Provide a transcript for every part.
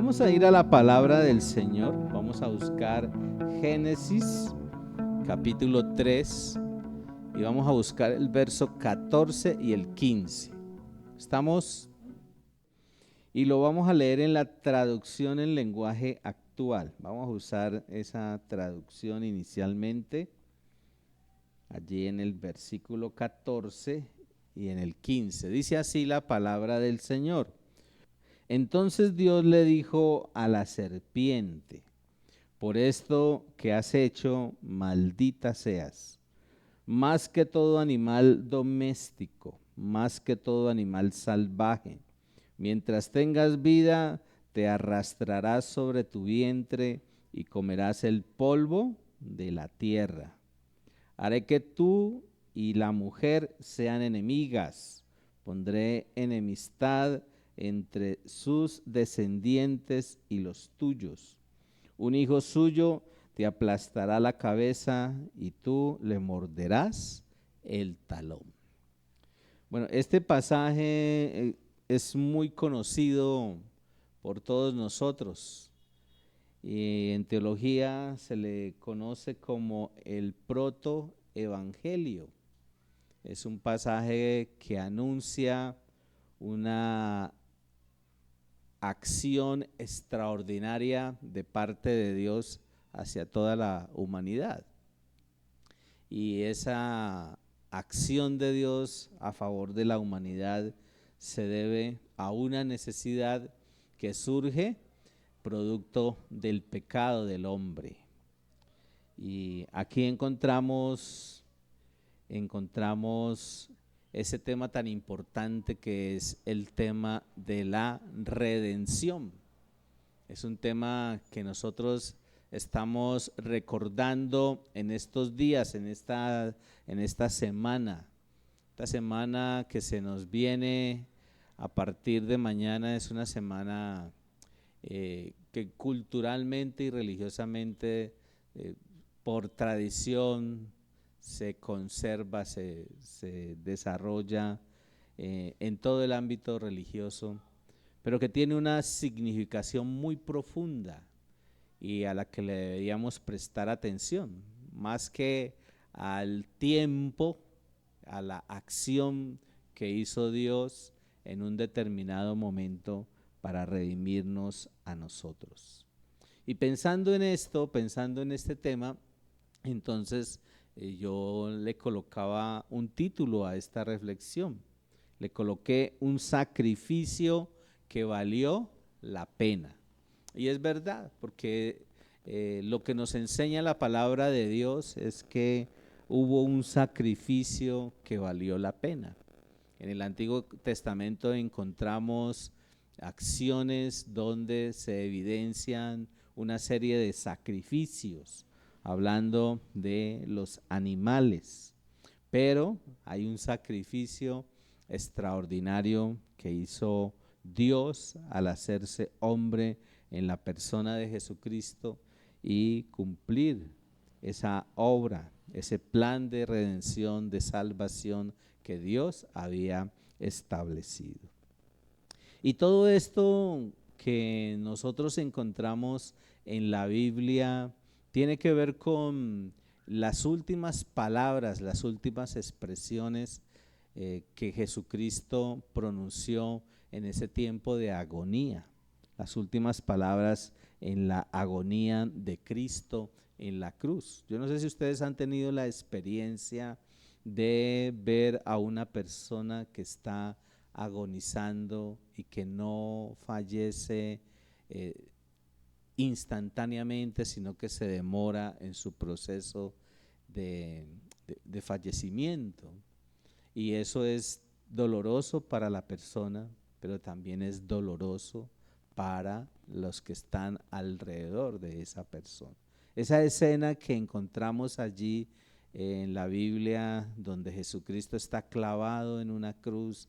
Vamos a ir a la palabra del Señor. Vamos a buscar Génesis capítulo 3 y vamos a buscar el verso 14 y el 15. ¿Estamos? Y lo vamos a leer en la traducción en lenguaje actual. Vamos a usar esa traducción inicialmente, allí en el versículo 14 y en el 15. Dice así la palabra del Señor. Entonces Dios le dijo a la serpiente: por esto que has hecho, maldita seas, más que todo animal doméstico, más que todo animal salvaje. Mientras tengas vida, te arrastrarás sobre tu vientre y comerás el polvo de la tierra. Haré que tú y la mujer sean enemigas. Pondré enemistad entre sus descendientes y los tuyos. Un hijo suyo te aplastará la cabeza y tú le morderás el talón. Bueno, este pasaje es muy conocido por todos nosotros y en teología se le conoce como el protoevangelio. Es un pasaje que anuncia una acción extraordinaria de parte de Dios hacia toda la humanidad. Y esa acción de Dios a favor de la humanidad se debe a una necesidad que surge producto del pecado del hombre. Y aquí encontramos ese tema tan importante que es el tema de la redención. Es un tema que nosotros estamos recordando en estos días, en esta semana. Esta semana que se nos viene a partir de mañana es una semana que culturalmente y religiosamente, por tradición, se conserva, se desarrolla en todo el ámbito religioso, pero que tiene una significación muy profunda y a la que le deberíamos prestar atención, más que al tiempo, a la acción que hizo Dios en un determinado momento para redimirnos a nosotros. Y pensando en esto, pensando en este tema, entonces yo le colocaba un título a esta reflexión. Le coloqué un sacrificio que valió la pena. Y es verdad, porque lo que nos enseña la palabra de Dios es que hubo un sacrificio que valió la pena. En el Antiguo Testamento encontramos acciones donde se evidencian una serie de sacrificios, hablando de los animales, pero hay un sacrificio extraordinario que hizo Dios al hacerse hombre en la persona de Jesucristo y cumplir esa obra, ese plan de redención, de salvación que Dios había establecido. Y todo esto que nosotros encontramos en la Biblia tiene que ver con las últimas palabras, las últimas expresiones que Jesucristo pronunció en ese tiempo de agonía, las últimas palabras en la agonía de Cristo en la cruz. Yo no sé si ustedes han tenido la experiencia de ver a una persona que está agonizando y que no fallece instantáneamente, sino que se demora en su proceso de fallecimiento. Y eso es doloroso para la persona, pero también es doloroso para los que están alrededor de esa persona. Esa escena que encontramos allí en la Biblia, donde Jesucristo está clavado en una cruz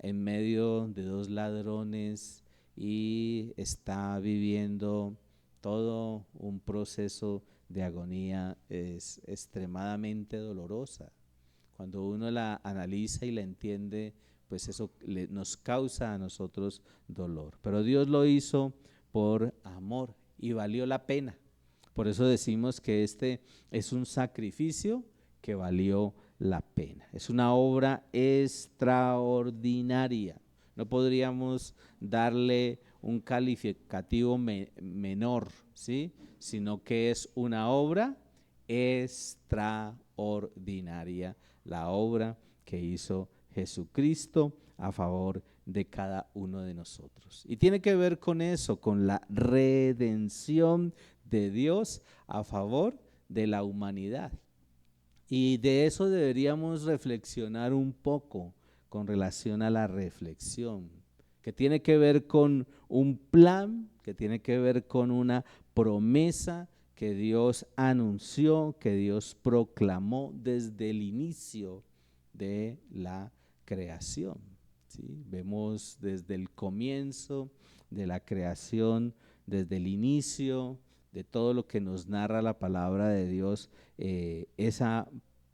en medio de dos ladrones y está viviendo todo un proceso de agonía, es extremadamente dolorosa. Cuando uno la analiza y la entiende, pues eso nos causa a nosotros dolor. Pero Dios lo hizo por amor y valió la pena. Por eso decimos que este es un sacrificio que valió la pena. Es una obra extraordinaria. No podríamos darle un calificativo menor, ¿sí? Sino que es una obra extraordinaria, la obra que hizo Jesucristo a favor de cada uno de nosotros. Y tiene que ver con eso, con la redención de Dios a favor de la humanidad. Y de eso deberíamos reflexionar un poco con relación a la reflexión, que tiene que ver con un plan, que tiene que ver con una promesa que Dios anunció, que Dios proclamó desde el inicio de la creación. ¿Sí? Vemos desde el comienzo de la creación, desde el inicio de todo lo que nos narra la palabra de Dios, esa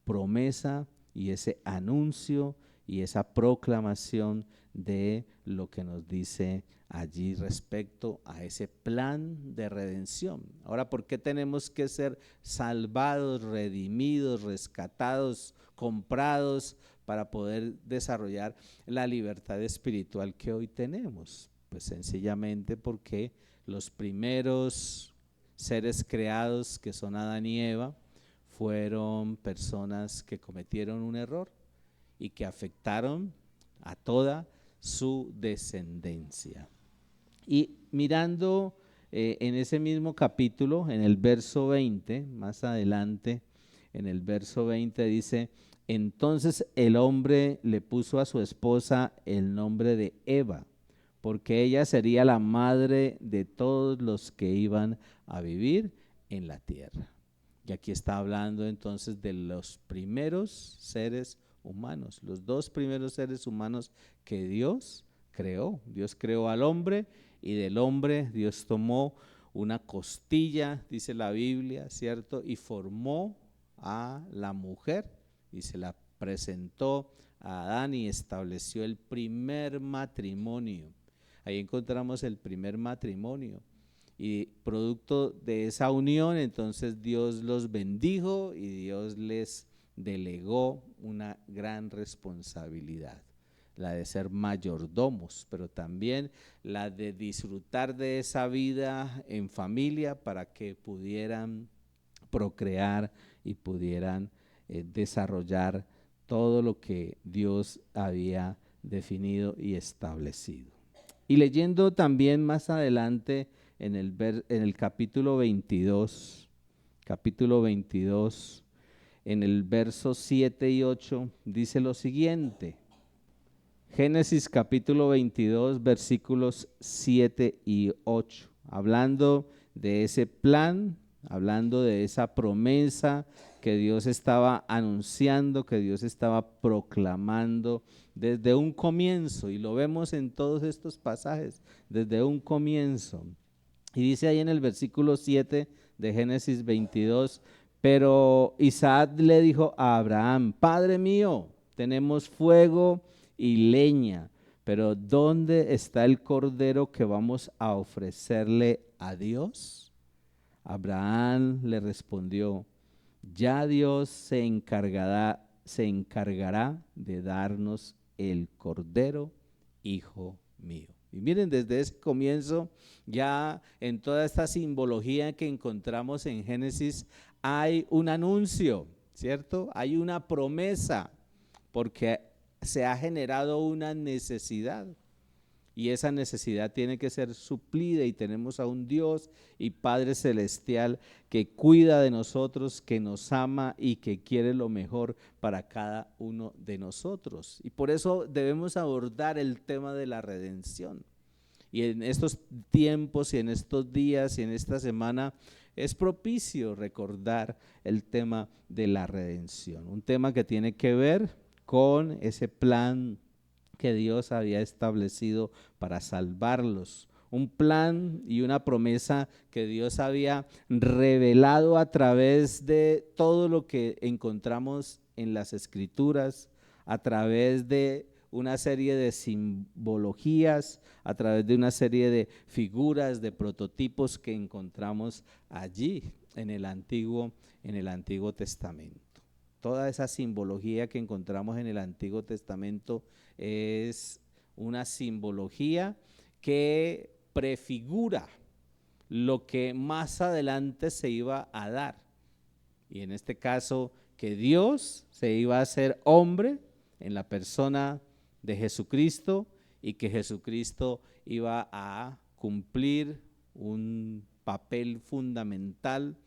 promesa y ese anuncio y esa proclamación de lo que nos dice allí respecto a ese plan de redención. Ahora, ¿por qué tenemos que ser salvados, redimidos, rescatados, comprados para poder desarrollar la libertad espiritual que hoy tenemos? Pues sencillamente porque los primeros seres creados, que son Adán y Eva, fueron personas que cometieron un error y que afectaron a toda su descendencia. Y mirando en ese mismo capítulo, en el verso 20, más adelante, en el verso 20 dice: entonces el hombre le puso a su esposa el nombre de Eva, porque ella sería la madre de todos los que iban a vivir en la tierra. Y aquí está hablando entonces de los primeros seres humanos, los dos primeros seres humanos que Dios creó. Dios creó al hombre y del hombre Dios tomó una costilla, dice la Biblia, ¿cierto? Y formó a la mujer y se la presentó a Adán y estableció el primer matrimonio. Ahí encontramos el primer matrimonio. Y producto de esa unión, entonces Dios los bendijo y Dios les delegó una gran responsabilidad, la de ser mayordomos, pero también la de disfrutar de esa vida en familia para que pudieran procrear y pudieran desarrollar todo lo que Dios había definido y establecido. Y leyendo también más adelante en el capítulo 22, en el verso 7 y 8, dice lo siguiente. Génesis capítulo 22, versículos 7 y 8, hablando de ese plan, hablando de esa promesa que Dios estaba anunciando, que Dios estaba proclamando desde un comienzo, y lo vemos en todos estos pasajes, desde un comienzo. Y dice ahí en el versículo 7 de Génesis 22, pero Isaac le dijo a Abraham: Padre mío, tenemos fuego y leña, pero ¿dónde está el cordero que vamos a ofrecerle a Dios? Abraham le respondió: ya Dios se encargará de darnos el cordero, hijo mío. Y miren, desde ese comienzo, ya en toda esta simbología que encontramos en Génesis, hay un anuncio, ¿cierto? Hay una promesa, porque se ha generado una necesidad. Y esa necesidad tiene que ser suplida, y tenemos a un Dios y Padre Celestial que cuida de nosotros, que nos ama y que quiere lo mejor para cada uno de nosotros. Y por eso debemos abordar el tema de la redención. Y en estos tiempos y en estos días y en esta semana es propicio recordar el tema de la redención. Un tema que tiene que ver con ese plan que Dios había establecido para salvarlos, un plan y una promesa que Dios había revelado a través de todo lo que encontramos en las Escrituras, a través de una serie de simbologías, a través de una serie de figuras, de prototipos que encontramos allí en el Antiguo Testamento. Toda esa simbología que encontramos en el Antiguo Testamento es una simbología que prefigura lo que más adelante se iba a dar. Y en este caso, que Dios se iba a hacer hombre en la persona de Jesucristo y que Jesucristo iba a cumplir un papel fundamental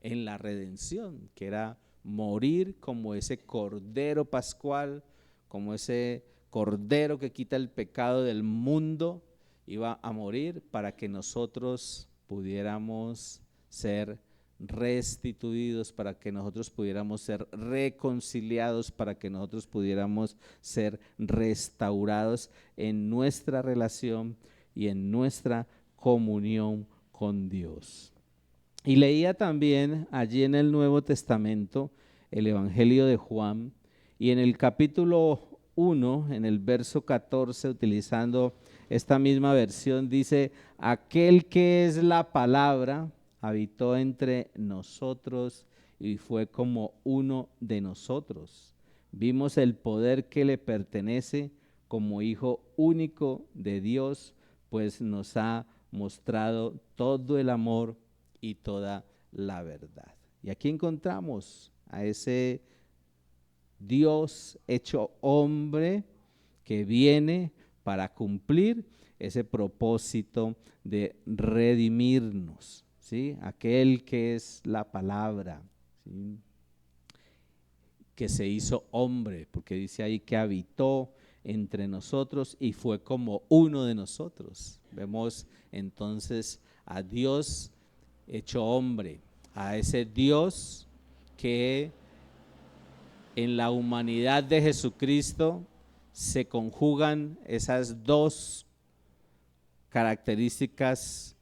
en la redención, que era morir como ese cordero pascual, como ese cordero que quita el pecado del mundo, iba a morir para que nosotros pudiéramos ser restituidos, para que nosotros pudiéramos ser reconciliados, para que nosotros pudiéramos ser restaurados en nuestra relación y en nuestra comunión con Dios. Y leía también allí en el Nuevo Testamento el Evangelio de Juan, y en el capítulo 1, en el verso 14, utilizando esta misma versión, dice: aquel que es la palabra habitó entre nosotros y fue como uno de nosotros. Vimos el poder que le pertenece como Hijo único de Dios, pues nos ha mostrado todo el amor y toda la verdad. Y aquí encontramos a ese Dios hecho hombre que viene para cumplir ese propósito de redimirnos, ¿sí? Aquel que es la palabra, ¿sí? Que se hizo hombre, porque dice ahí que habitó entre nosotros y fue como uno de nosotros. Vemos entonces a Dios hecho hombre, a ese Dios que en la humanidad de Jesucristo se conjugan esas dos características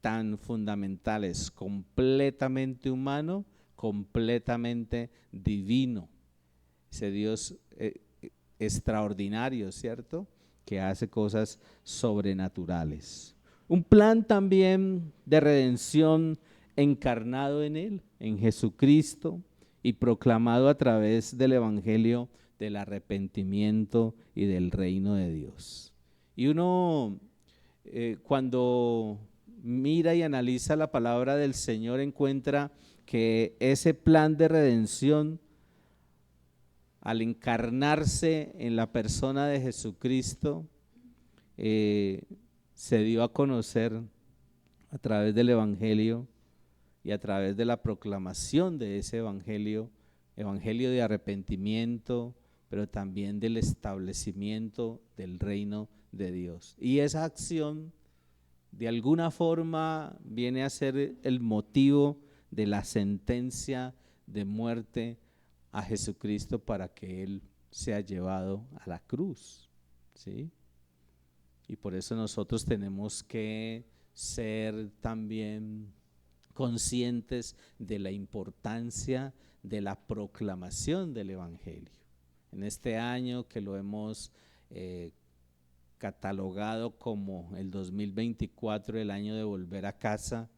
tan fundamentales: completamente humano, completamente divino. Ese Dios extraordinario, ¿cierto?, que hace cosas sobrenaturales. Un plan también de redención encarnado en Él, en Jesucristo, y proclamado a través del Evangelio del arrepentimiento y del reino de Dios. Y uno cuando mira y analiza la palabra del Señor, encuentra que ese plan de redención, al encarnarse en la persona de Jesucristo, se dio a conocer a través del Evangelio y a través de la proclamación de ese evangelio de arrepentimiento, pero también del establecimiento del reino de Dios. Y esa acción de alguna forma viene a ser el motivo de la sentencia de muerte a Jesucristo para que Él sea llevado a la cruz, ¿sí? Y por eso nosotros tenemos que ser también conscientes de la importancia de la proclamación del Evangelio. En este año que lo hemos catalogado como el 2024, el año de volver a casa,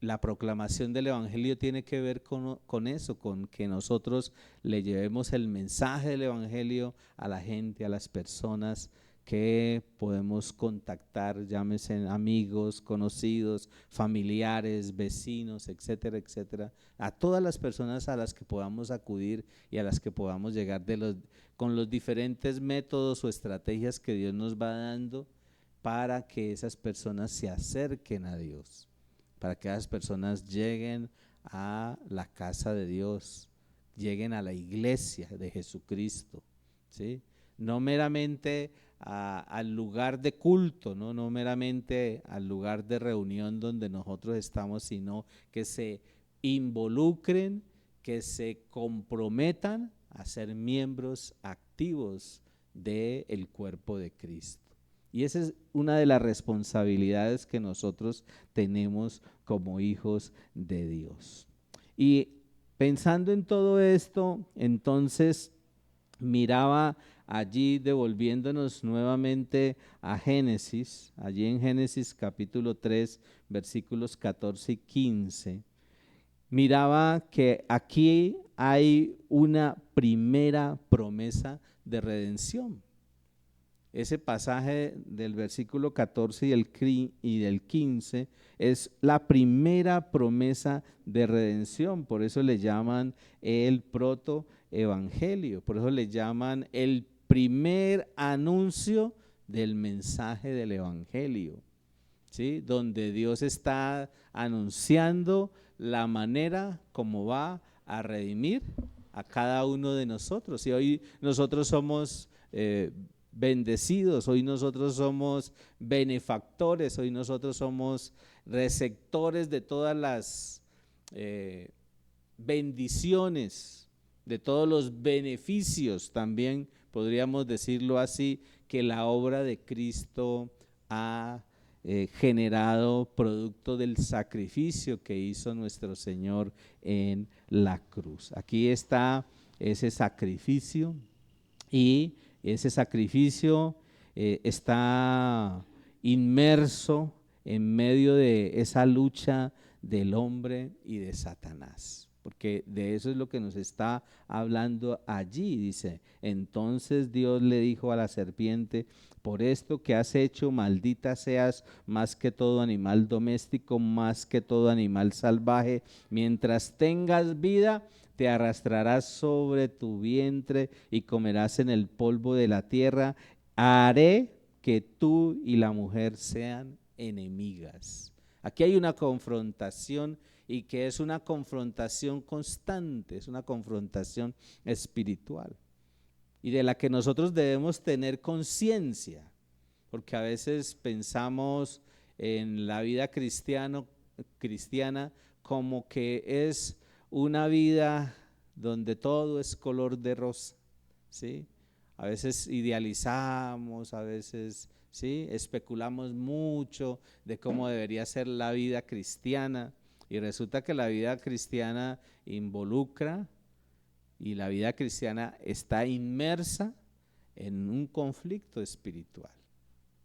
la proclamación del Evangelio tiene que ver con eso, con que nosotros le llevemos el mensaje del Evangelio a la gente, a las personas que podemos contactar, llámese amigos, conocidos, familiares, vecinos, etcétera, etcétera, a todas las personas a las que podamos acudir y a las que podamos llegar con los diferentes métodos o estrategias que Dios nos va dando para que esas personas se acerquen a Dios, para que esas personas lleguen a la casa de Dios, lleguen a la iglesia de Jesucristo, ¿sí? No meramente al lugar de culto, no meramente al lugar de reunión donde nosotros estamos, sino que se involucren, que se comprometan a ser miembros activos del cuerpo de Cristo. Y esa es una de las responsabilidades que nosotros tenemos como hijos de Dios. Y pensando en todo esto, entonces miraba allí devolviéndonos nuevamente a Génesis, allí en Génesis capítulo 3, versículos 14 y 15, miraba que aquí hay una primera promesa de redención. Ese pasaje del versículo 14 y del 15 es la primera promesa de redención, por eso le llaman el protoevangelio, por eso le llaman el primer anuncio del mensaje del evangelio, ¿sí? Donde Dios está anunciando la manera como va a redimir a cada uno de nosotros. Y hoy nosotros somos bendecidos, hoy nosotros somos benefactores, hoy nosotros somos receptores de todas las bendiciones, de todos los beneficios, también podríamos decirlo así, que la obra de Cristo ha generado producto del sacrificio que hizo nuestro Señor en la cruz. Aquí está ese sacrificio, y ese sacrificio está inmerso en medio de esa lucha del hombre y de Satanás, porque de eso es lo que nos está hablando allí. Dice: entonces Dios le dijo a la serpiente: por esto que has hecho, maldita seas más que todo animal doméstico, más que todo animal salvaje. Mientras tengas vida, te arrastrarás sobre tu vientre y comerás en el polvo de la tierra. Haré que tú y la mujer sean enemigas. Aquí hay una confrontación, y que es una confrontación constante, es una confrontación espiritual, y de la que nosotros debemos tener conciencia, porque a veces pensamos en la vida cristiana como que es una vida donde todo es color de rosa, ¿sí? A veces idealizamos, a veces, ¿sí?, especulamos mucho de cómo debería ser la vida cristiana, y resulta que la vida cristiana involucra, y la vida cristiana está inmersa en un conflicto espiritual,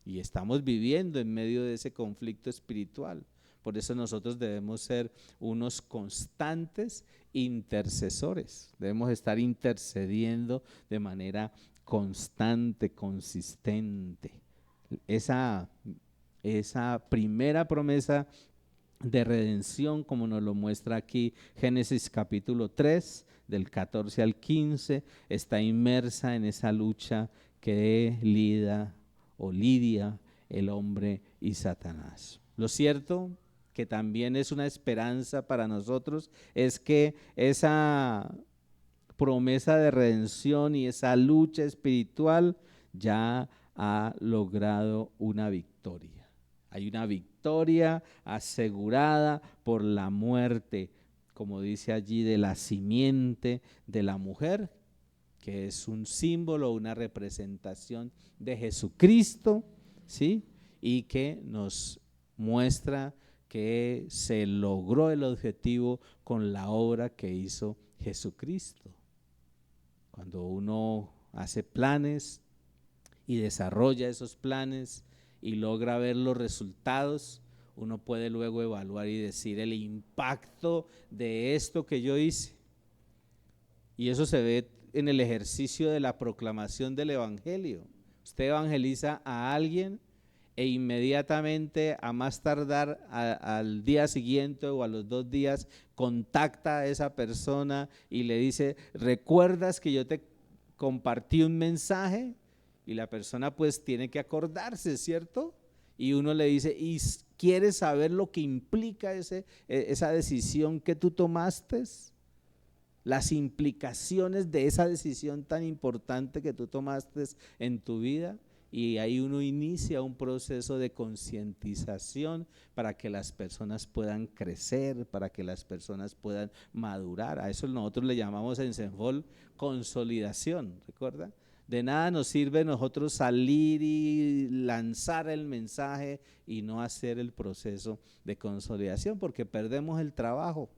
y estamos viviendo en medio de ese conflicto espiritual. Por eso nosotros debemos ser unos constantes intercesores, debemos estar intercediendo de manera constante, consistente. Esa primera promesa de redención, como nos lo muestra aquí Génesis capítulo 3, del 14 al 15, está inmersa en esa lucha que lidia el hombre y Satanás. Lo cierto, que también es una esperanza para nosotros, es que esa promesa de redención y esa lucha espiritual ya ha logrado una victoria. Hay una victoria asegurada por la muerte, como dice allí, de la simiente de la mujer, que es un símbolo, una representación de Jesucristo, ¿sí? Y que nos muestra que se logró el objetivo con la obra que hizo Jesucristo. Cuando uno hace planes y desarrolla esos planes y logra ver los resultados, uno puede luego evaluar y decir el impacto de esto que yo hice. Y eso se ve en el ejercicio de la proclamación del evangelio. Usted evangeliza a alguien e inmediatamente, a más tardar al día siguiente o a los 2 días, contacta a esa persona y le dice: ¿recuerdas que yo te compartí un mensaje? Y la persona pues tiene que acordarse, ¿cierto? Y uno le dice: ¿y quieres saber lo que implica esa decisión que tú tomaste? Las implicaciones de esa decisión tan importante que tú tomaste en tu vida. Y ahí uno inicia un proceso de concientización para que las personas puedan crecer, para que las personas puedan madurar. A eso nosotros le llamamos en Senfol consolidación, ¿recuerda? De nada nos sirve nosotros salir y lanzar el mensaje y no hacer el proceso de consolidación, porque perdemos el trabajo.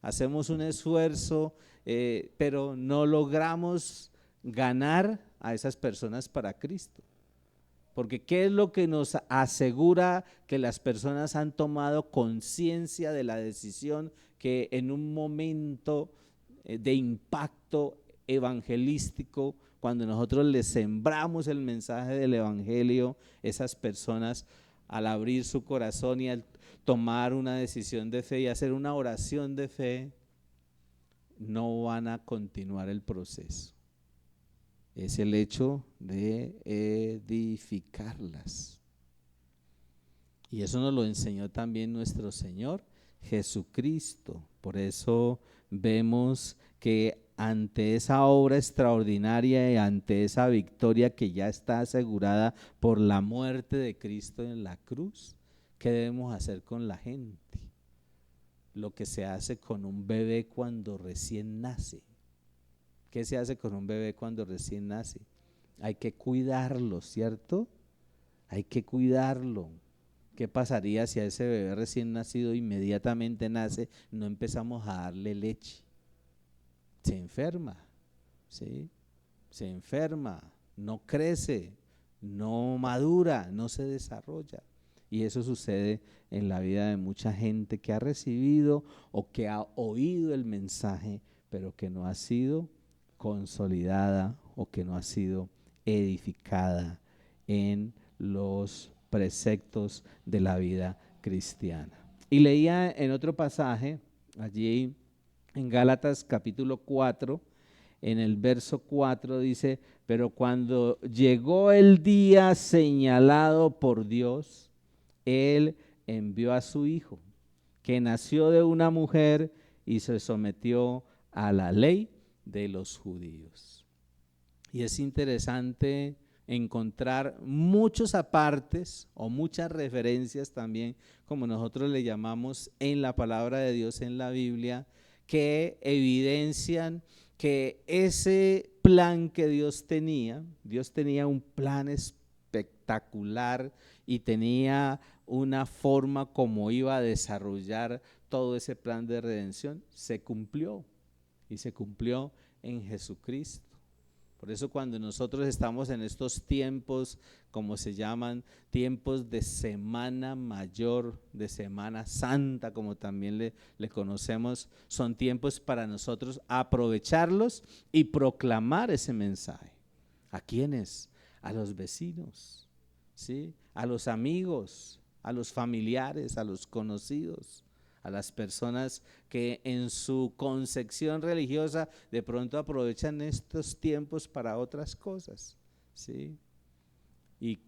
Hacemos un esfuerzo, pero no logramos ganar a esas personas para Cristo. Porque ¿qué es lo que nos asegura que las personas han tomado conciencia de la decisión que en un momento de impacto evangelístico, cuando nosotros les sembramos el mensaje del evangelio, esas personas al abrir su corazón y al tomar una decisión de fe y hacer una oración de fe, no van a continuar el proceso? Es el hecho de edificarlas. Y eso nos lo enseñó también nuestro Señor Jesucristo. Por eso vemos que ante esa obra extraordinaria y ante esa victoria que ya está asegurada por la muerte de Cristo en la cruz, ¿qué debemos hacer con la gente? Lo que se hace con un bebé cuando recién nace. ¿Qué se hace con un bebé cuando recién nace? Hay que cuidarlo, ¿cierto? Hay que cuidarlo. ¿Qué pasaría si a ese bebé recién nacido inmediatamente nace, no empezamos a darle leche? Se enferma, ¿sí? Se enferma, no crece, no madura, no se desarrolla. Y eso sucede en la vida de mucha gente que ha recibido o que ha oído el mensaje, pero que no ha sido consolidada o que no ha sido edificada en los preceptos de la vida cristiana. Y leía en otro pasaje, allí en Gálatas capítulo 4, en el verso 4 dice: pero cuando llegó el día señalado por Dios, Él envió a su Hijo, que nació de una mujer y se sometió a la ley de los judíos. Y es interesante encontrar muchos apartes o muchas referencias también, como nosotros le llamamos en la palabra de Dios, en la Biblia, que evidencian que ese plan que Dios tenía un plan espectacular y tenía una forma como iba a desarrollar todo ese plan de redención. Se cumplió y se cumplió en Jesucristo. Por eso cuando nosotros estamos en estos tiempos, como se llaman, tiempos de Semana Mayor, de Semana Santa, como también le conocemos, son tiempos para nosotros aprovecharlos y proclamar ese mensaje. ¿A quiénes? A los vecinos, ¿sí? A los amigos, a los familiares, a los conocidos, a las personas que en su concepción religiosa de pronto aprovechan estos tiempos para otras cosas, ¿sí? Y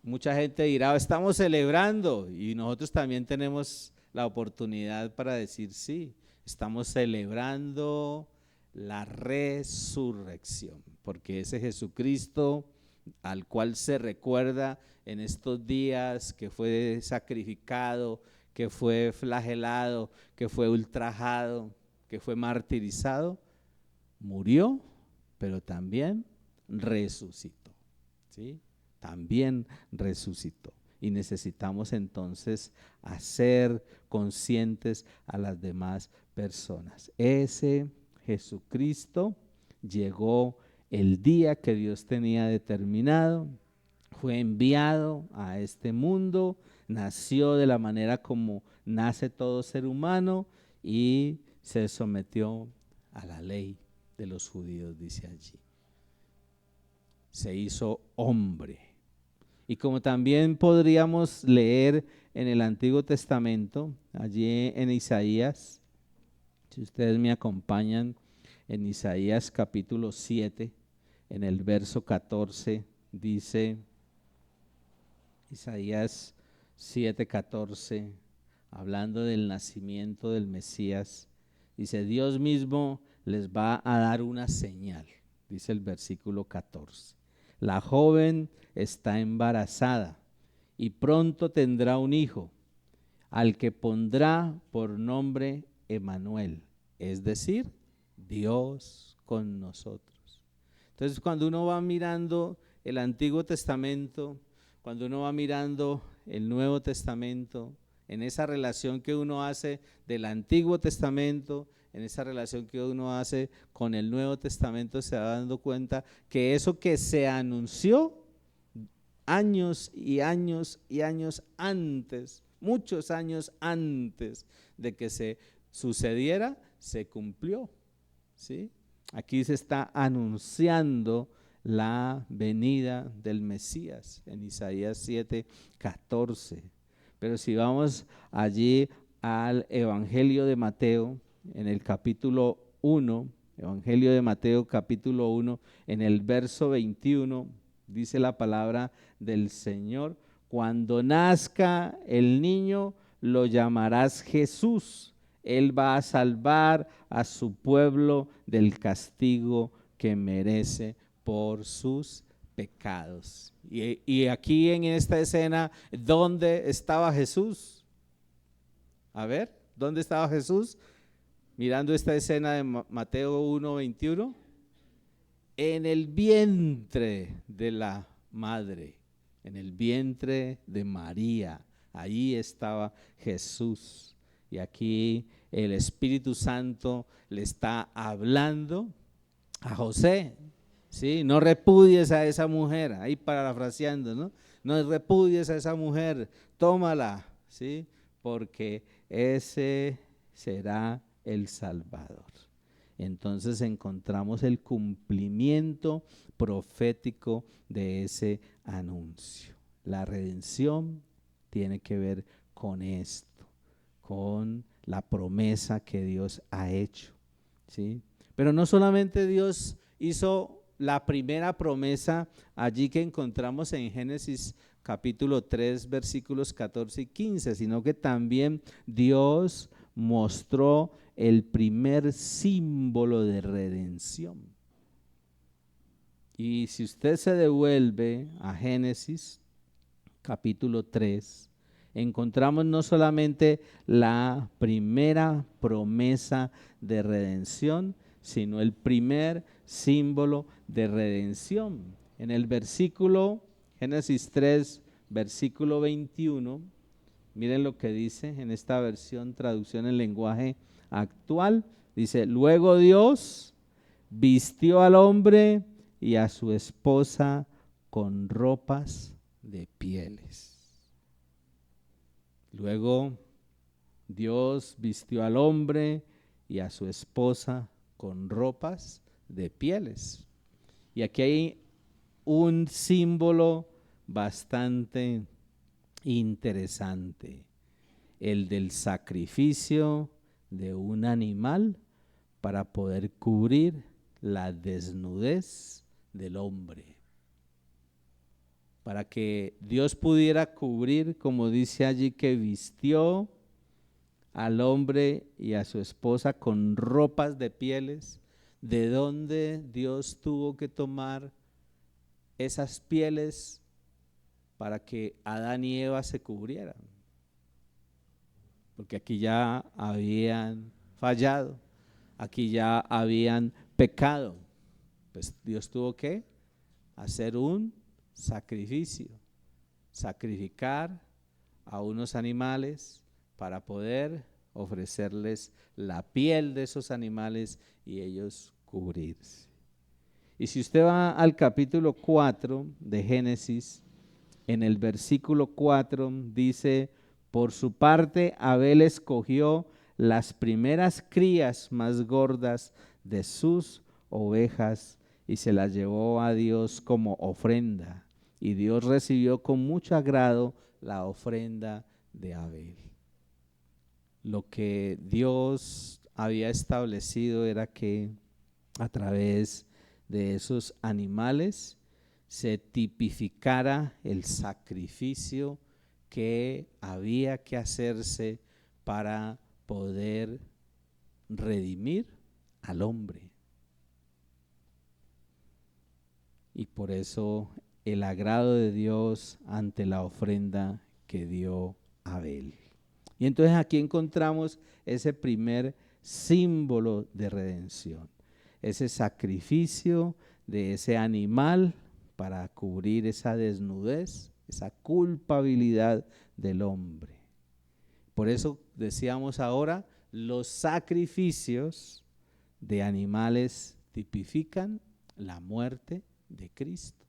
mucha gente dirá: estamos celebrando, y nosotros también tenemos la oportunidad para decir: sí, estamos celebrando la resurrección, porque ese Jesucristo al cual se recuerda en estos días, que fue sacrificado, que fue flagelado, que fue ultrajado, que fue martirizado, murió, pero también resucitó, ¿sí? También resucitó. Y necesitamos entonces hacer conscientes a las demás personas. Ese Jesucristo llegó el día que Dios tenía determinado, fue enviado a este mundo, nació de la manera como nace todo ser humano y se sometió a la ley de los judíos, dice allí. Se hizo hombre. Y como también podríamos leer en el Antiguo Testamento, allí en Isaías, si ustedes me acompañan, en Isaías capítulo 7, en el verso 14, dice Isaías 7:14, hablando del nacimiento del Mesías, dice: Dios mismo les va a dar una señal, dice el versículo 14. La joven está embarazada y pronto tendrá un hijo, al que pondrá por nombre Emmanuel, es decir, Dios con nosotros. Entonces, cuando uno va mirando el Antiguo Testamento, cuando uno va mirando el Nuevo Testamento, en esa relación que uno hace del Antiguo Testamento en esa relación que uno hace con el Nuevo Testamento, se va dando cuenta que eso que se anunció años y años y años antes, muchos años antes de que se sucediera, se cumplió, ¿sí? Aquí se está anunciando la venida del Mesías en Isaías 7:14. Pero si vamos allí al Evangelio de Mateo, en el capítulo 1, Evangelio de Mateo capítulo 1, en el verso 21, dice la palabra del Señor: cuando nazca el niño, lo llamarás Jesús. Él va a salvar a su pueblo del castigo que merece por sus pecados. Y aquí en esta escena, ¿dónde estaba Jesús? A ver, ¿dónde estaba Jesús? Mirando esta escena de Mateo 1:21, en el vientre de la madre, en el vientre de María, ahí estaba Jesús. Y aquí el Espíritu Santo le está hablando a José, ¿sí? No repudies a esa mujer, ahí parafraseando, ¿no? No repudies a esa mujer, tómala, ¿sí? Porque ese será el Salvador. Entonces encontramos el cumplimiento profético de ese anuncio. La redención tiene que ver con esto, con la promesa que Dios ha hecho, ¿sí? Pero no solamente Dios hizo la primera promesa allí que encontramos en Génesis capítulo 3, versículos 14 y 15, sino que también Dios mostró el primer símbolo de redención. Y si usted se devuelve a Génesis capítulo 3, encontramos no solamente la primera promesa de redención, sino el primer símbolo de redención. En el versículo, Génesis 3, versículo 21, miren lo que dice en esta versión, traducción en lenguaje actual. Dice: luego Dios vistió al hombre y a su esposa con ropas de pieles. Luego Dios vistió al hombre y a su esposa con ropas de pieles. Y aquí hay un símbolo bastante interesante, el del sacrificio de un animal para poder cubrir la desnudez del hombre. Para que Dios pudiera cubrir, como dice allí, que vistió al hombre y a su esposa con ropas de pieles. ¿De dónde Dios tuvo que tomar esas pieles para que Adán y Eva se cubrieran? Porque aquí ya habían fallado, aquí ya habían pecado. Pues Dios tuvo que hacer un sacrificio, sacrificar a unos animales para poder ofrecerles la piel de esos animales y ellos cubrirse. Y si usted va al capítulo 4 de Génesis, en el versículo 4 dice: por su parte Abel escogió las primeras crías más gordas de sus ovejas y se las llevó a Dios como ofrenda. Y Dios recibió con mucho agrado la ofrenda de Abel. Lo que Dios había establecido era que a través de esos animales se tipificara el sacrificio que había que hacerse para poder redimir al hombre. Y por eso el agrado de Dios ante la ofrenda que dio Abel. Y entonces aquí encontramos ese primer símbolo de redención, ese sacrificio de ese animal para cubrir esa desnudez, esa culpabilidad del hombre. Por eso decíamos ahora, los sacrificios de animales tipifican la muerte de Cristo.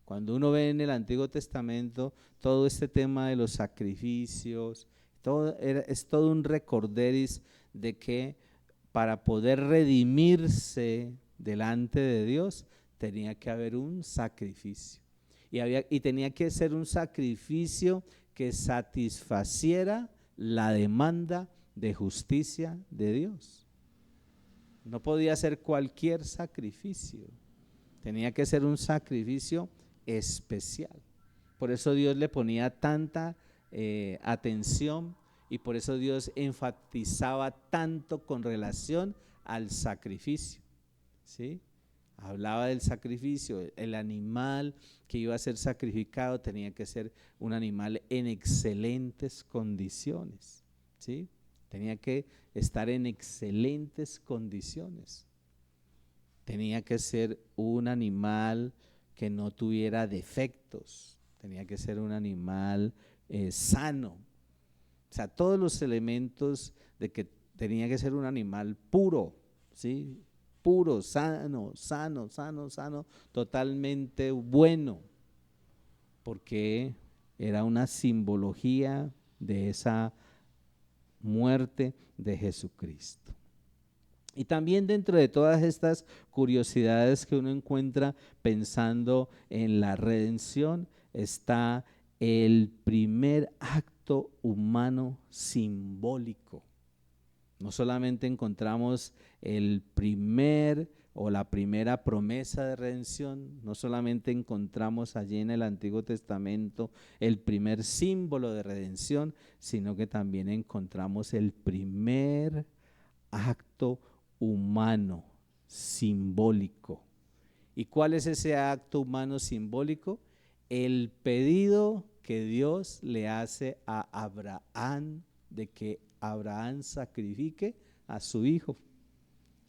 Cuando uno ve en el Antiguo Testamento todo este tema de los sacrificios, es todo un recorderis de que para poder redimirse delante de Dios tenía que haber un sacrificio. Y tenía que ser un sacrificio que satisfaciera la demanda de justicia de Dios. No podía ser cualquier sacrificio, tenía que ser un sacrificio especial. Por eso Dios le ponía tanta atención y por eso Dios enfatizaba tanto con relación al sacrificio, ¿sí? Hablaba del sacrificio, el animal que iba a ser sacrificado tenía que ser un animal en excelentes condiciones, ¿sí? Tenía que estar en excelentes condiciones. Tenía que ser un animal que no tuviera defectos, tenía que ser un animal sano. O sea, todos los elementos de que tenía que ser un animal puro, ¿sí? Puro, sano, totalmente bueno, porque era una simbología de esa muerte de Jesucristo. Y también dentro de todas estas curiosidades que uno encuentra pensando en la redención está el primer acto humano simbólico. No solamente encontramos el primer o la primera promesa de redención, no solamente encontramos allí en el Antiguo Testamento el primer símbolo de redención, sino que también encontramos el primer acto humano simbólico. ¿Y cuál es ese acto humano simbólico? El pedido que Dios le hace a Abraham de que Abraham sacrifique a su hijo.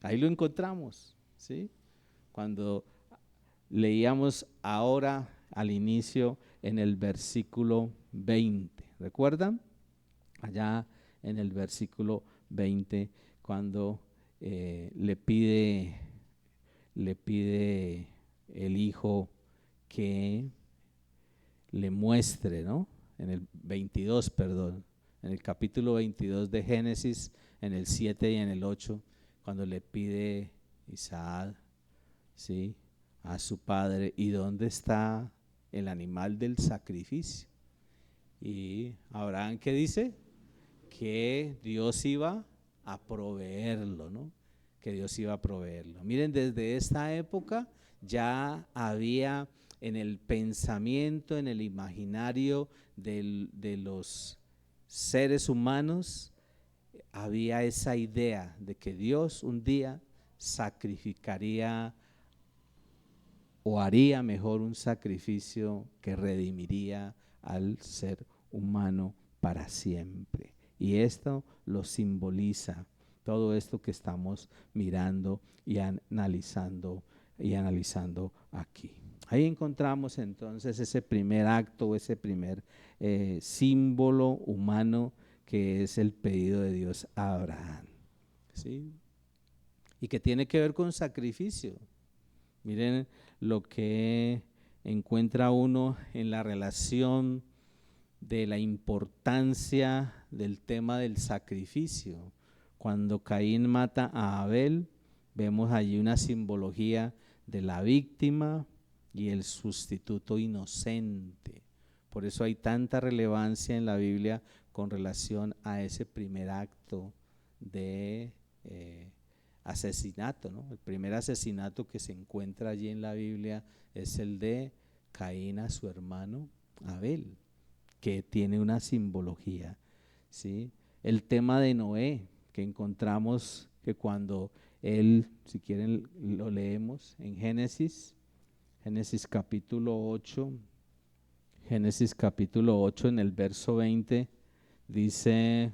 Ahí lo encontramos, ¿sí? Cuando leíamos ahora al inicio en el versículo 20, ¿recuerdan? Allá en el versículo 20, cuando le pide el hijo que le muestre, ¿no? En el 22, perdón, en el capítulo 22 de Génesis, en el 7 y en el 8, cuando le pide Isaac, ¿sí?, a su padre, ¿y dónde está el animal del sacrificio? Y Abraham, ¿qué dice? Que Dios iba a proveerlo, ¿no? Que Dios iba a proveerlo. Miren, desde esta época ya había en el pensamiento, en el imaginario de los seres humanos, había esa idea de que Dios un día sacrificaría o haría mejor un sacrificio que redimiría al ser humano para siempre. Y esto lo simboliza todo esto que estamos mirando y analizando aquí. Ahí encontramos entonces ese primer acto, ese primer símbolo humano que es el pedido de Dios a Abraham, ¿sí? Y que tiene que ver con sacrificio. Miren lo que encuentra uno en la relación de la importancia del tema del sacrificio. Cuando Caín mata a Abel, vemos allí una simbología de la víctima y el sustituto inocente. Por eso hay tanta relevancia en la Biblia con relación a ese primer acto de asesinato, ¿no? El primer asesinato que se encuentra allí en la Biblia es el de Caín a su hermano Abel, que tiene una simbología, ¿sí? El tema de Noé, que encontramos que cuando él, si quieren lo leemos en Génesis capítulo 8, Génesis capítulo 8 en el verso 20, dice,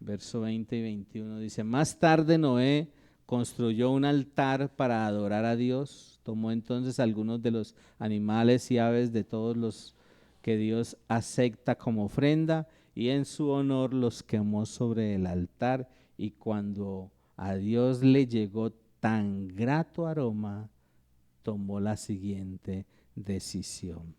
verso 20 y 21, dice: más tarde Noé construyó un altar para adorar a Dios, tomó entonces algunos de los animales y aves de todos los que Dios acepta como ofrenda y en su honor los quemó sobre el altar y cuando a Dios le llegó tan grato aroma, tomó la siguiente decisión.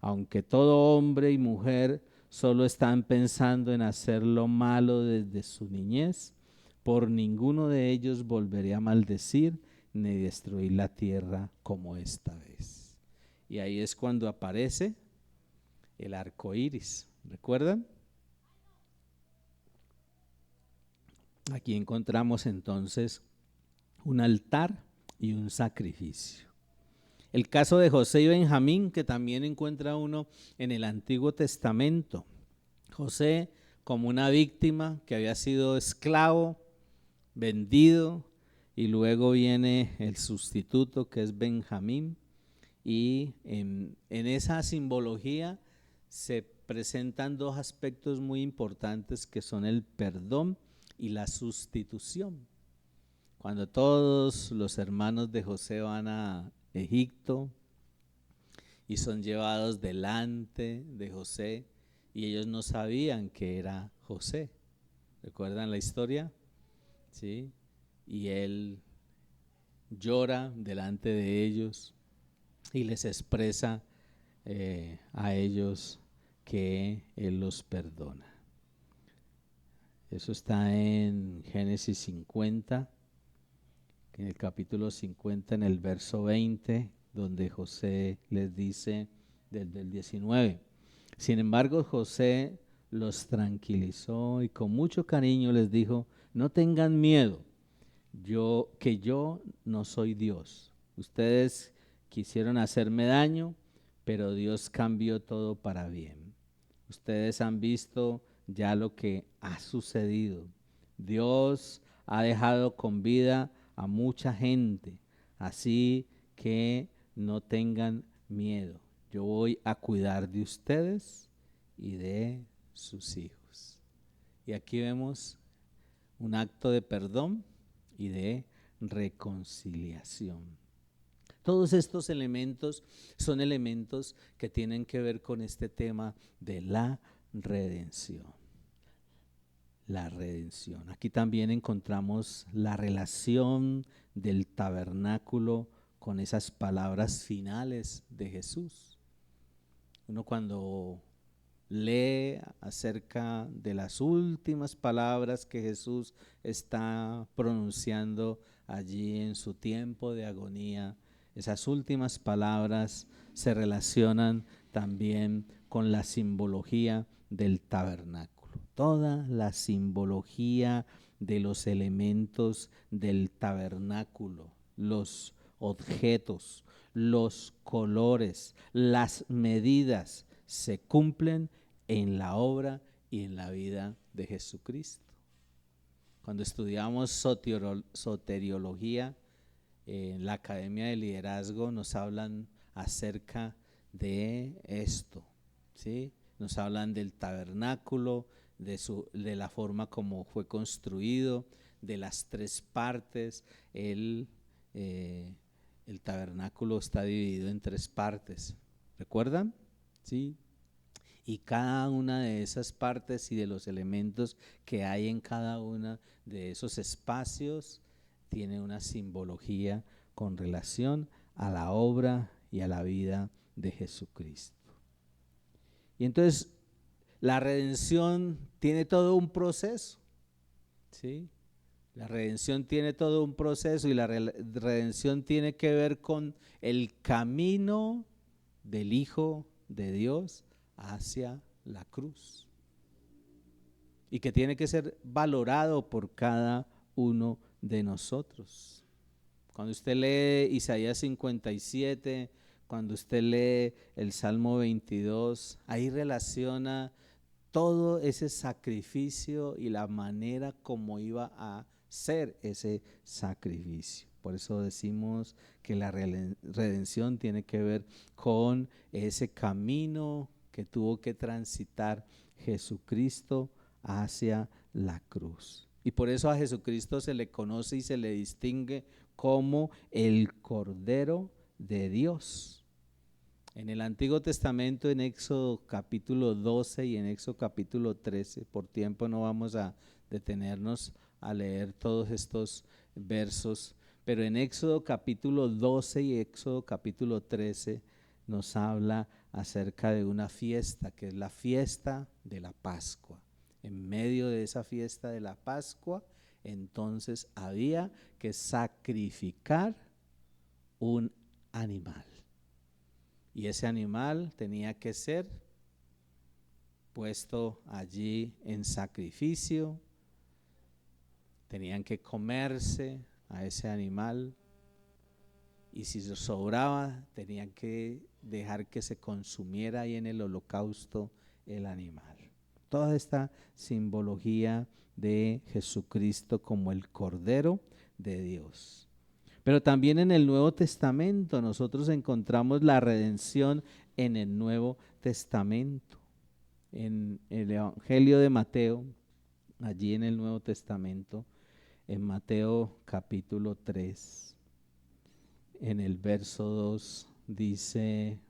Aunque todo hombre y mujer solo están pensando en hacer lo malo desde su niñez, por ninguno de ellos volveré a maldecir ni destruir la tierra como esta vez. Y ahí es cuando aparece el arco iris. ¿Recuerdan? Aquí encontramos entonces un altar y un sacrificio. El caso de José y Benjamín, que también encuentra uno en el Antiguo Testamento. José como una víctima que había sido esclavo, vendido, y luego viene el sustituto que es Benjamín. Y en esa simbología se presentan dos aspectos muy importantes que son el perdón y la sustitución. Cuando todos los hermanos de José van a Egipto y son llevados delante de José y ellos no sabían que era José. ¿Recuerdan la historia? ¿Sí? Y él llora delante de ellos y les expresa a ellos que él los perdona. Eso está en Génesis 50, en el capítulo 50, en el verso 20, donde José les dice desde el 19. Sin embargo, José los tranquilizó y con mucho cariño les dijo: no tengan miedo, yo no soy Dios. Ustedes quisieron hacerme daño, pero Dios cambió todo para bien. Ustedes han visto ya lo que ha sucedido. Dios ha dejado con vida a mucha gente, así que no tengan miedo. Yo voy a cuidar de ustedes y de sus hijos. Y aquí vemos un acto de perdón y de reconciliación. Todos estos elementos son elementos que tienen que ver con este tema de la redención. La redención. Aquí también encontramos la relación del tabernáculo con esas palabras finales de Jesús. Uno cuando lee acerca de las últimas palabras que Jesús está pronunciando allí en su tiempo de agonía, esas últimas palabras se relacionan también con la simbología del tabernáculo. Toda la simbología de los elementos del tabernáculo, los objetos, los colores, las medidas, se cumplen en la obra y en la vida de Jesucristo. Cuando estudiamos soteriología en la Academia de Liderazgo, nos hablan acerca de esto, ¿sí? Nos hablan del tabernáculo, de la forma como fue construido, de las tres partes. El tabernáculo está dividido en tres partes, ¿recuerdan? ¿Sí? Y cada una de esas partes y de los elementos que hay en cada uno de esos espacios tiene una simbología con relación a la obra y a la vida de Jesucristo. Y entonces la redención tiene todo un proceso, ¿sí? La redención tiene todo un proceso y la redención tiene que ver con el camino del Hijo de Dios hacia la cruz y que tiene que ser valorado por cada uno de nosotros. Cuando usted lee Isaías 57, cuando usted lee el Salmo 22, ahí relaciona todo ese sacrificio y la manera como iba a ser ese sacrificio. Por eso decimos que la redención tiene que ver con ese camino que tuvo que transitar Jesucristo hacia la cruz. Y por eso a Jesucristo se le conoce y se le distingue como el Cordero de Dios. En el Antiguo Testamento, en Éxodo capítulo 12 y en Éxodo capítulo 13, por tiempo no vamos a detenernos a leer todos estos versos, pero en Éxodo capítulo 12 y Éxodo capítulo 13 nos habla acerca de una fiesta, que es la fiesta de la Pascua. En medio de esa fiesta de la Pascua, entonces había que sacrificar un animal. Y ese animal tenía que ser puesto allí en sacrificio. Tenían que comerse a ese animal. Y si sobraba, tenían que dejar que se consumiera ahí en el holocausto el animal. Toda esta simbología de Jesucristo como el Cordero de Dios. Pero también en el Nuevo Testamento nosotros encontramos la redención en el Nuevo Testamento. En el Evangelio de Mateo, allí en el Nuevo Testamento, en Mateo capítulo 3, en el verso 2 dice: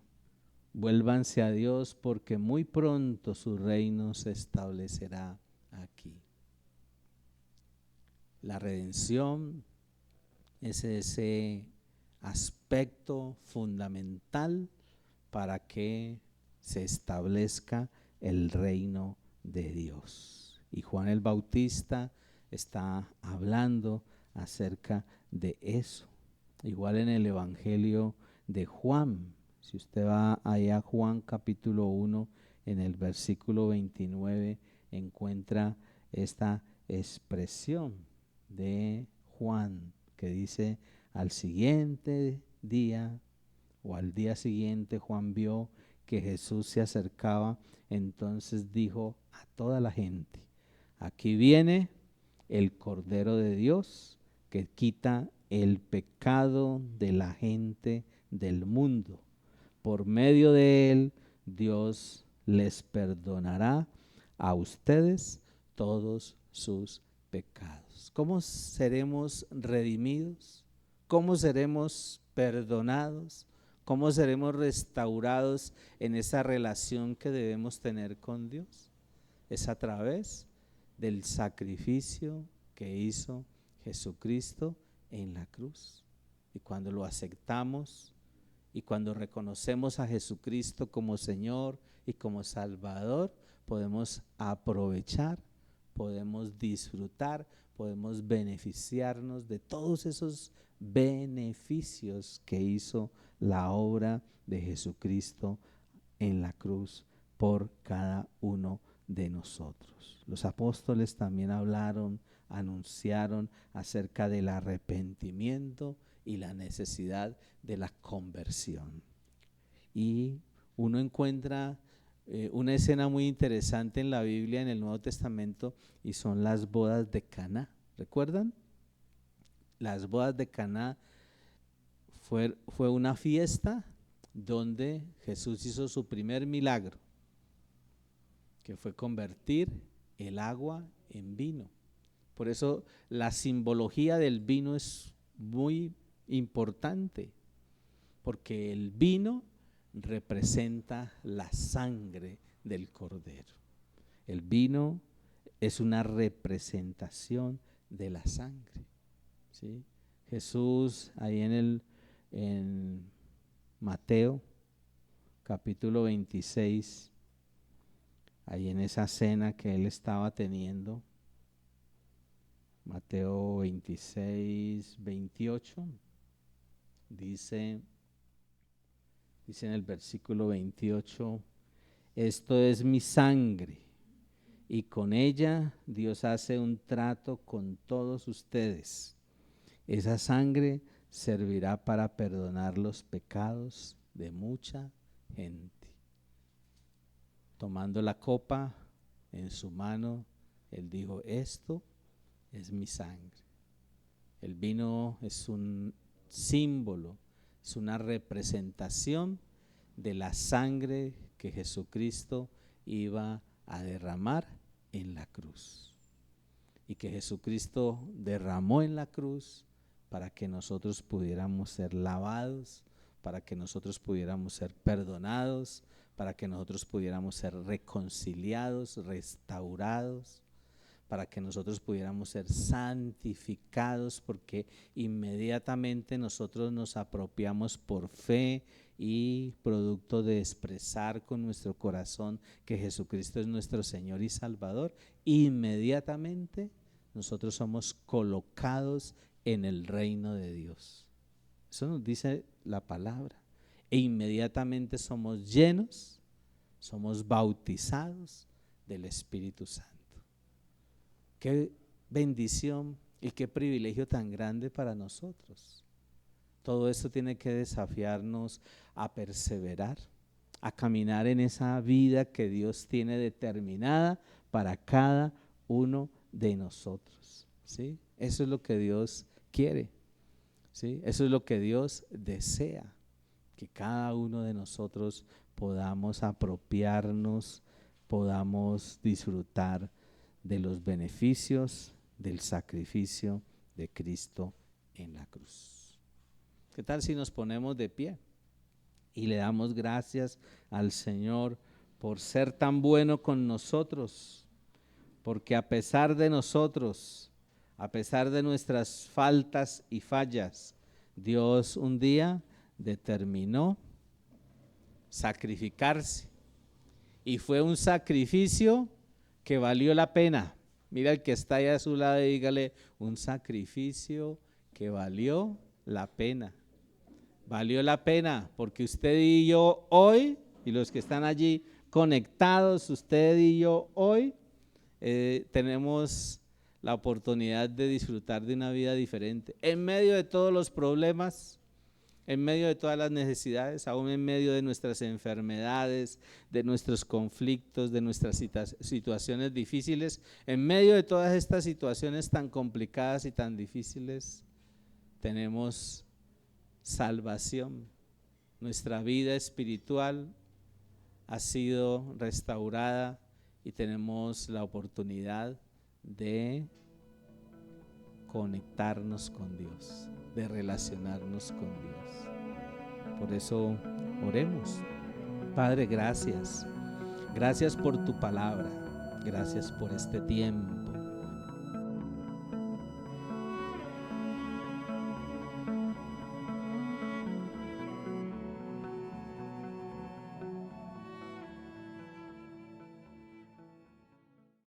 vuélvanse a Dios porque muy pronto su reino se establecerá aquí. La redención es ese aspecto fundamental para que se establezca el reino de Dios. Y Juan el Bautista está hablando acerca de eso. Igual en el Evangelio de Juan, si usted va allá a Juan capítulo 1, en el versículo 29, encuentra esta expresión de Juan que dice: al siguiente día o al día siguiente Juan vio que Jesús se acercaba, entonces dijo a toda la gente: aquí viene el Cordero de Dios que quita el pecado de la gente del mundo. Por medio de él, Dios les perdonará a ustedes todos sus pecados. ¿Cómo seremos redimidos? ¿Cómo seremos perdonados? ¿Cómo seremos restaurados en esa relación que debemos tener con Dios? Es a través del sacrificio que hizo Jesucristo en la cruz. Y cuando lo aceptamos y cuando reconocemos a Jesucristo como Señor y como Salvador, podemos aprovechar, podemos disfrutar, podemos beneficiarnos de todos esos beneficios que hizo la obra de Jesucristo en la cruz por cada uno de nosotros. Los apóstoles también hablaron, anunciaron acerca del arrepentimiento y la necesidad de la conversión. Y uno encuentra una escena muy interesante en la Biblia, en el Nuevo Testamento, y son las bodas de Caná. ¿Recuerdan? Las bodas de Caná fue una fiesta donde Jesús hizo su primer milagro, que fue convertir el agua en vino. Por eso la simbología del vino es muy importante, porque el vino representa la sangre del Cordero. El vino es una representación de la sangre, ¿sí? Jesús ahí en Mateo capítulo 26, ahí en esa cena que él estaba teniendo, Mateo 26, 28, dice en el versículo 28: esto es mi sangre, y con ella Dios hace un trato con todos ustedes. Esa sangre servirá para perdonar los pecados de mucha gente. Tomando la copa en su mano, él dijo: esto es mi sangre. El vino es un símbolo, es una representación de la sangre que Jesucristo iba a derramar en la cruz, y que Jesucristo derramó en la cruz para que nosotros pudiéramos ser lavados, para que nosotros pudiéramos ser perdonados, para que nosotros pudiéramos ser reconciliados, restaurados, para que nosotros pudiéramos ser santificados, porque inmediatamente nosotros nos apropiamos por fe y producto de expresar con nuestro corazón que Jesucristo es nuestro Señor y Salvador, inmediatamente nosotros somos colocados en el reino de Dios. Eso nos dice la palabra. E inmediatamente somos llenos, somos bautizados del Espíritu Santo. Qué bendición y qué privilegio tan grande para nosotros. Todo esto tiene que desafiarnos a perseverar, a caminar en esa vida que Dios tiene determinada para cada uno de nosotros, ¿sí? Eso es lo que Dios quiere, ¿sí? Eso es lo que Dios desea, que cada uno de nosotros podamos apropiarnos, podamos disfrutar de los beneficios del sacrificio de Cristo en la cruz. ¿Qué tal si nos ponemos de pie y le damos gracias al Señor por ser tan bueno con nosotros? Porque a pesar de nosotros, a pesar de nuestras faltas y fallas, Dios un día determinó sacrificarse, y fue un sacrificio que valió la pena. Mira el que está ahí a su lado y dígale: un sacrificio que valió la pena. Valió la pena porque usted y yo hoy, y los que están allí conectados, usted y yo hoy, tenemos la oportunidad de disfrutar de una vida diferente. En medio de todos los problemas, en medio de todas las necesidades, aún en medio de nuestras enfermedades, de nuestros conflictos, de nuestras situaciones difíciles, en medio de todas estas situaciones tan complicadas y tan difíciles, tenemos salvación. Nuestra vida espiritual ha sido restaurada y tenemos la oportunidad de conectarnos con Dios, de relacionarnos con Dios. Por eso oremos. Padre, gracias. Gracias por tu palabra. Gracias por este tiempo.